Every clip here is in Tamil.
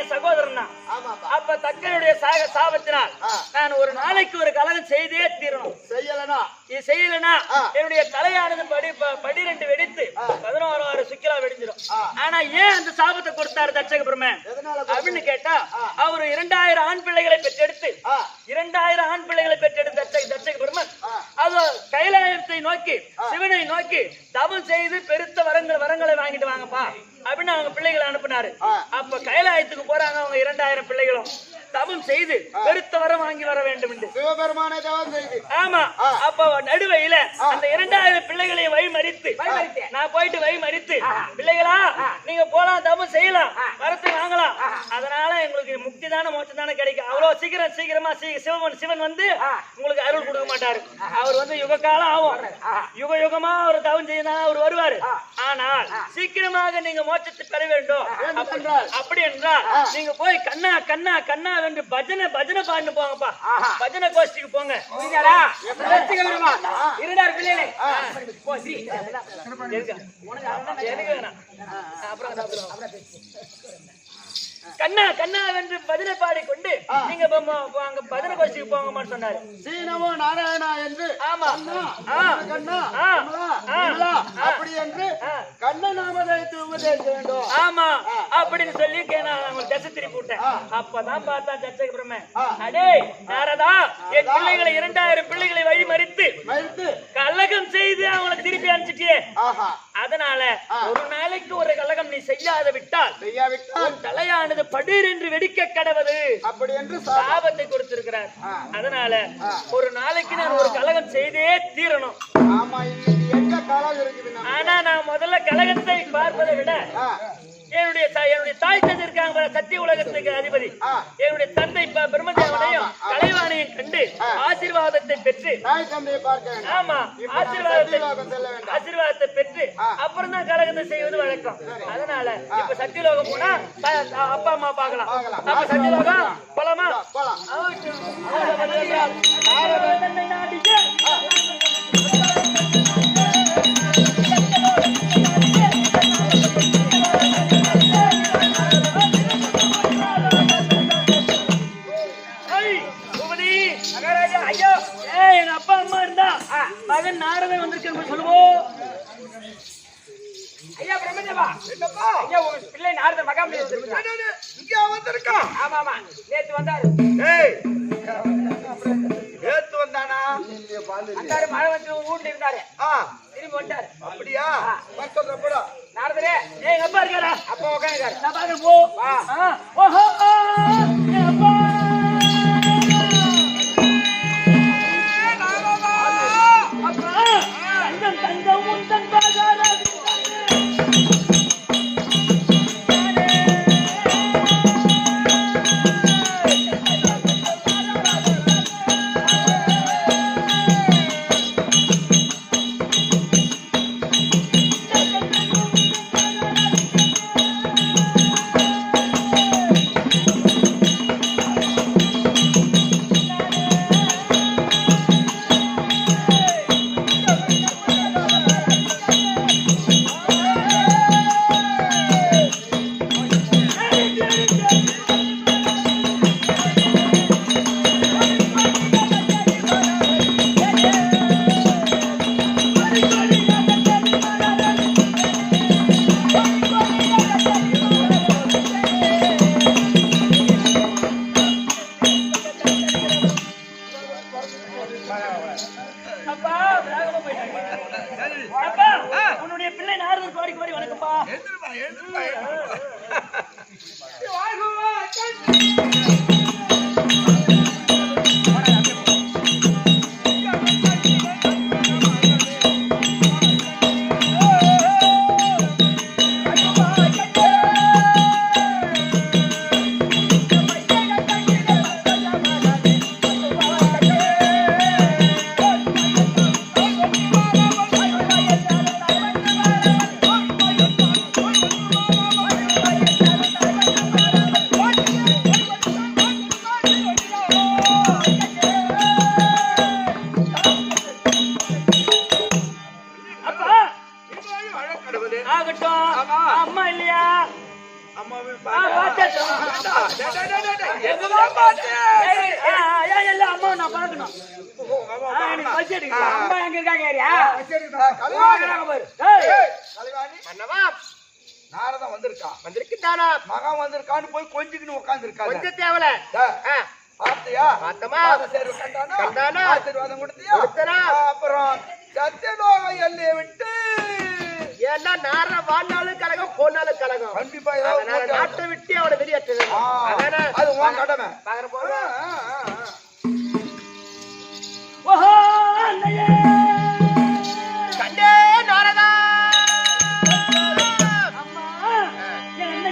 என் சகோதரன் தான். அப்ப தக்கனுடைய சாபத்தினால் நான் ஒரு நாளைக்கு ஒரு கலகம் செய்தே தீரணும். செய்யலனா என்னுடைய தலையானது 12 வெடித்து 11 சுக்கிலா வெடிஞ்சிடும். ஆனா ஏன் அந்த சாபத்தை கொடுத்தாரு தட்சக பிரம்மன் அப்படின்னு கேட்டா, அவரு 2000 ஆண் பிள்ளைகளை பெற்றெடுத்து 2000 ஆண் பிள்ளைகளை பெற்றெடுத்த தட்சக பிரம்மன் அது கைலாயத்தை நோக்கி சிவனை நோக்கி தவம் செய்து பெருத்த வரங்களை வாங்கிட்டு வாங்கப்பா அப்படின்னு அவங்க பிள்ளைகளை அனுப்பினாரு. அப்ப கைலாயத்துக்கு போறாங்க அவங்க 2000 பிள்ளைகளும் தவம் செய்து பெருத்த வரம் வாங்கி வர வேண்டும் என்று சிவபெருமானை தவம் செய்து. ஆமா, அப்ப நடுவையில அந்த 2000 பிள்ளைகளை வழிமறித்து நான் போயிட்டு வழிமறித்து, பிள்ளைகளா நீங்க போலாம் தவம் செய்யலாம் வரத்தை வாங்கலாம், அதனால எங்களுக்கு முக்தி தானே மோட்சம் தானே கிடைக்கும். அவ்வளவு சீக்கிரமா சிவன் வந்து உங்களுக்கு அருள் கொடுக்க மாட்டாரு. அவர் வந்து யுக காலம் ஆகும், யுகமா அவர் தவம் செய்யதான் அவர் வருவாரு. ஆனால் சீக்கிரமாக நீங்க மோட்சத்தை பெற வேண்டும். அப்படி என்றால் நீங்க போய் கண்ணா கண்ணா கண்ணா என்று பஜனை பாண்டு போங்கப்பா, பஜனை கோஷ்டிக்கு போங்க. கண்ணா கண்ணா என்று பஜனை பாடிக்கொண்டு நீங்க பஜனை கோஷ்டிக்கு போங்க சொன்னாரு. சீனமோ நாராயணா என்று. ஆமா, அப்படி என்று கண்ண நாமதயத்தை உபதேசிக்க வேண்டும். ஆமா அப்படின்னு சொல்லி நான் தசை திருப்பி விட்டேன். அப்பதான் பார்த்தா தட்சக பிரம்மன், அடே நாரதா, என் பிள்ளைகளை 2000 பிள்ளைகளை வழிமறித்து கலகம் செய்து அவங்களை திருப்பி அனுப்பிச்சிட்டியே, அதனால ஒரு நாளைக்கு ஒரு கலகம் நீ செய்யாத விட்டால் தலையானது படீர் என்று வெடிக்க கடவது அப்படி என்று சாபத்தை கொடுத்திருக்கிறார். அதனால ஒரு நாளைக்கு நான் ஒரு கலகம் செய்தே தீரணும். ஆனா நான் முதல்ல கலகத்தை பார்ப்பதை விட என்னுடைய தாய் தந்தை இருக்காங்க, சத்திய உலகத்துக்கு அதிபதி, என்னுடைய தந்தை பிரம்மதேவனையும் கலைவாணியும் கண்டு ஆசீர்வாதத்தை பெற்று, ஆமா ஆசீர்வாதத்தை பெற்று அப்புறம் தான் கலகத்தை செய்வது வழக்கம். அதனால இப்ப சத்தியலோகம் போனா அப்பா அம்மா பார்க்கலாம். அப்ப சத்தியலோகம் போலாமா? எங்க அப்பா அம்மா இருந்தா மகன் நாரதன் வந்திருக்கேன் சொல்லுவோம். ஐயா பிரம்மதேவா, ஐயா உங்க பிள்ளை நாரதன் மகாபலி வந்திருக்கான். ஆமா ஆமா, நேத்து வந்தாரு. நேத்து வந்தானா? வந்தாரு, மழை வந்து வீட்டுல இருந்தாரு, திரும்பி வந்துட்டாரு. அப்படியா? நாரதரே எங்க அப்பா இருக்காரா? அப்பா உட்காந்துருக்காரு. நான் பாக்குறேன் போ. ஓஹோ அப்பா உன்னுடைய பிள்ளை நாரதன் கோடி கோடி வணக்கம்ப்பா. அம்மா நான் பாக்கணும். அம்மா எங்க இருக்காங்க? நாரதான் வந்திருக்கான் மகன் வந்திருக்கான்னு போய் கொஞ்சிக்கின்னு உட்கார்ந்து இருக்கா. கொஞ்சம் தேவல பார்த்தியா? கண்டானா ஆசீர்வாதம் கொடுத்தியா? அப்புறம் சத்தியலோக எல்லையை விட்டு ஏன்னா நார வாழ்நாளும் கலகம் போனாலும் கலகம். கண்டிப்பா நாட்டை விட்டு அவனை வெளியேற்றது. அது உன் கடமை. பாக்குற போது கண்டே நாரதா அம்மா என்ன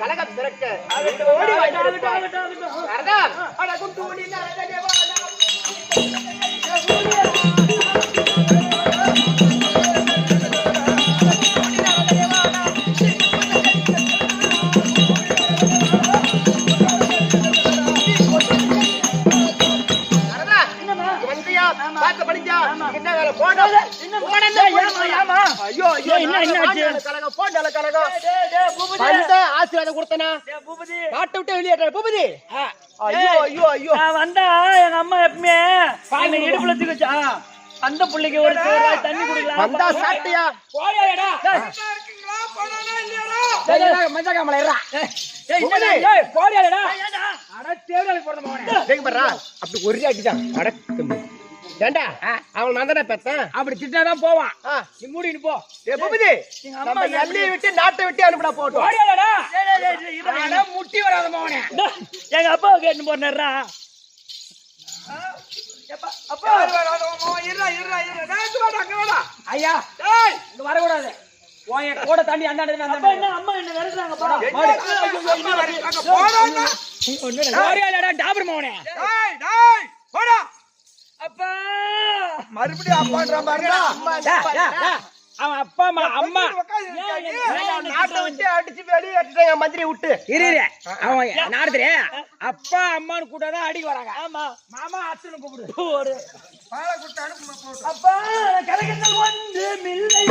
கலகம் திறக்க பார்த்து படிஞ்சா என்ன வேலை போன ஐயோ ஐயோ என்ன கலகம் போண்டல கலகம் வந்த ஆசீர்வாதம் கொடுத்தனா பூபதி நாட்டை விட்டு வெளியேற பூபதி ஐயோ ஐயோ ஐயோ வந்தா எங்க அம்மா எப்பவுமே பால் இடுப்புல தூக்கிச்சா அந்த புள்ளைக்கு ஒரு தண்ணி குடிக்கலாம் வந்தா சாப்பிட்டியா போயடா இருக்கீங்களா போறானா இல்லையாடா மஞ்சா காமல ஏறா ஏய் போறியாடா அட தேவடா போறத மோனே டேய் பரா அப்படி ஒரே அடிச்சான் அட ஏண்டா அவன் நந்தன பெத்தன் அப்படி திட்டாதான் போவான் நீ மூடிட்டு போ டேய் பூபதி நம்ம எல்லையை விட்டு நாட்டை விட்டு அனுப்புடா போட்டோம் போறியாடா டேய் முட்டி வராத மோனே எங்க அப்பா கேட்டு போறனறா அப்பா வராத மோனே இருடா டேய் வாடா ஐயா டேய் இங்க வர கூடாது போய் கோட தாண்டி அந்தாண்டே அப்பா என்ன அம்மா என்ன விரட்டுறாங்க பா போடா போறியாடா டாபர் மோனே டேய் போடா அப்பா மறுபடியும் அப்பான்ற பாருடா அவன் அப்பா அம்மா நாட்டை விட்டு அடிச்சு வெளியேற்றிட்டாங்க மந்திரி விட்டு இரு அவன் நாடுறே அப்பா அம்மான்னு கூட்டாதான் அடிக்க வராங்க ஆமா மாமா அச்சனை கூப்பிடு பாலை கூட்ட அனுப்பு அப்பா கலகத்தில் வந்து மில்லை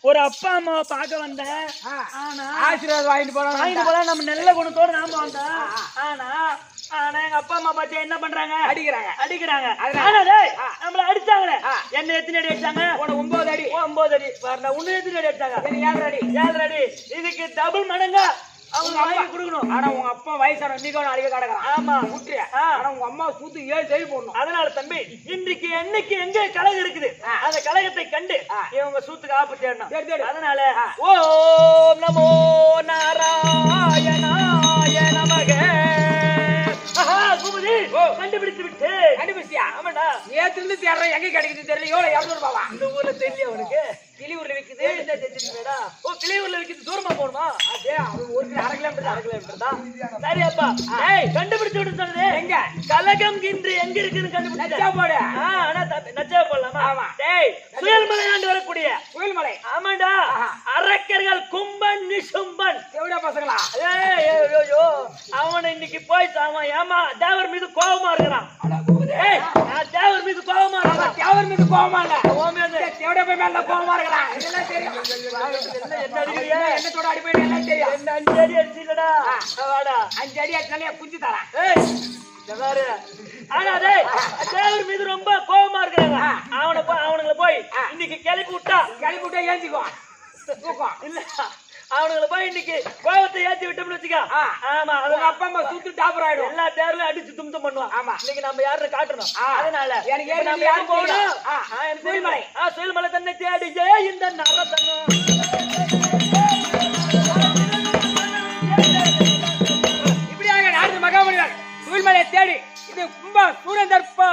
ஒரு அப்பா அம்மாவை பார்க்க வந்தேன். ஆனா ஆசீர்வாதம் வாங்கிட்டு போலாம் நம்ம நல்ல குணத்தோடு நாம வந்தோம். ஆனா ஆனா எங்க அப்பா அம்மா பாத்தியா என்ன பண்றாங்க? அடிக்கிறாங்க. அதனால நம்மள அடிச்சாங்களே. என்ன எத்தனை அடி அடிச்சாங்க? 9 அடி. 9 அடி. பாருங்க உன்ன எத்தனை அடி அடிச்சாங்க? 7 அடி. இதுக்கு டபுள் மடங்கா அவங்க வாங்கி கொடுக்கணும். ஆனா உங்க அப்பா வயசான நீங்க அடிக்க கடக்குறான். ஆமா குட்டியா. ஆனா உங்க அம்மா சூத்து 7 டைல் போடணும். அதனால தம்பி இன்றைக்கு என்னைக்கு எங்க கலகம் இருக்குது அந்த கலகத்தை கண்டு இவங்க சூத்துக்கு ஆப்பு தேடணும். அதனால ஓம் நமோ நாராயணாய நமக. குமுதி கண்டுபிடிச்சு விட்டு. கண்டுபிடிச்சியா? ஆமாடா. நேத்துல இருந்து தேடுறேன், எங்க கிடைக்குது தெரியல. எவ்வளவு 200 ரூபாவா? இந்த ஊர்ல தெரியல உனக்கு? கிளியூர்ல விக்குது. கிளியூர்ல விக்குது. தூரமா போகணுமா? அதே அது 1 கிலோமீட்டர் தான். சரி அப்பா. கண்டுபிடிச்சு விட்டு சொன்னது எங்க கலகம் இன்று எங்க இருக்குன்னு கண்டுபிடிச்சா போடு. ஆனா நச்சா போடலாமா? ஆமா. சுயல்மலை ஆண்டு வரக்கூடிய சுயல்மலை. ஆமாண்டா. அரக்கர்கள் கும்பன் நிசும்பன் எவ்வளோ பசங்களா? அவனை இன்னைக்கு போய் அவன் ஏமா தேவர் மீது கோபமா இருக்கிறான். நான் தேவர் மீது கோபமா இருக்கிறான். தேவர் மீது கோபமா இல்ல, தேவட போய் மேல கோபமா இருக்கிறான். இதெல்லாம் தெரியும். என்ன அடிக்கிறியா? என்னத்தோட அடி போய் எல்லாம் தெரியும். என்ன 5 அடி அடிச்சிலடா. வாடா 5 அடி அடிச்சாலே குஞ்சு தரேன். ஆனா தேவர் மீது ரொம்ப கோபமா இருக்கிறாங்க. அவனுங்களை போய் இன்னைக்கு கிளப்பி விட்டா ஏஞ்சிக்கோ தூக்கம் இல்ல. அவனுங்களை போய் இன்னைக்கு கோபத்தை ஏத்தி விட்டோம்னு வச்சுக்க. ஆமா அவங்க அப்பா அம்மா சுத்து டாப்பர் ஆயிடும். எல்லா தேர்லையும் அடிச்சு தும்தம் பண்ணுவான். ஆமா இன்னைக்கு நம்ம யாருன்னு காட்டணும். அதனால எனக்கு நம்ம யாரும் போகணும். சுயல்மலை. சுயல்மலை தன்னை தேடிஜே இந்த நரதனம். இப்படியாக நாடு மகாமணிகள் சுயல்மலையை தேடி இது கும்ப சூரந்தர்ப்பா.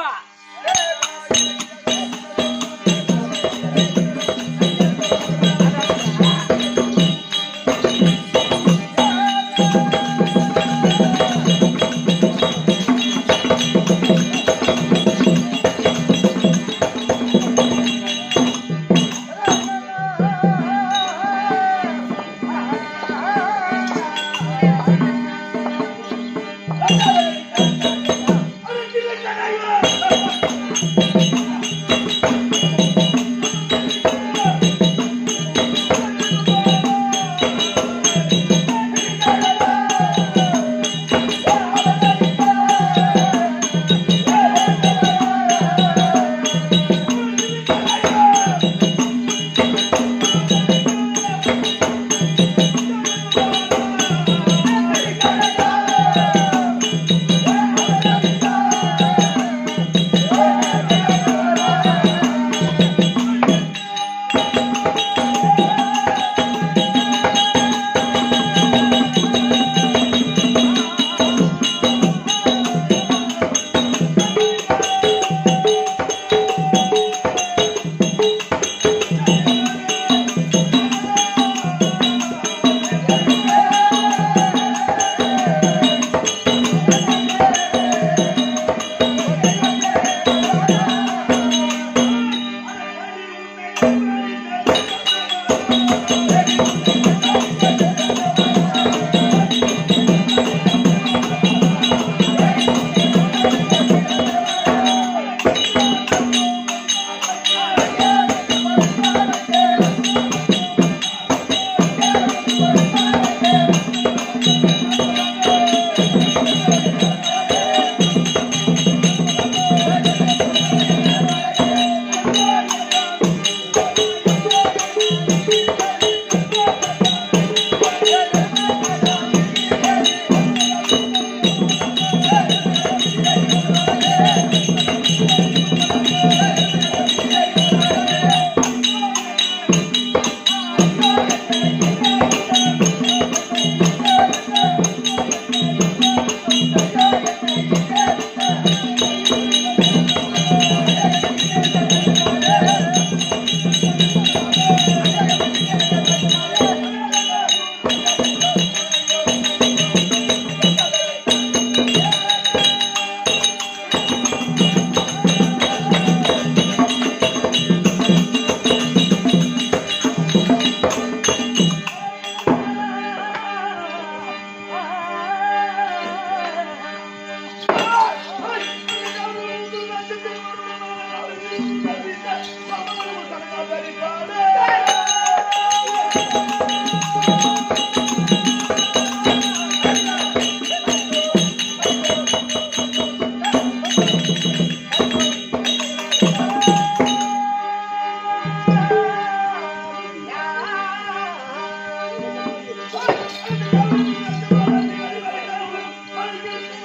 ஆ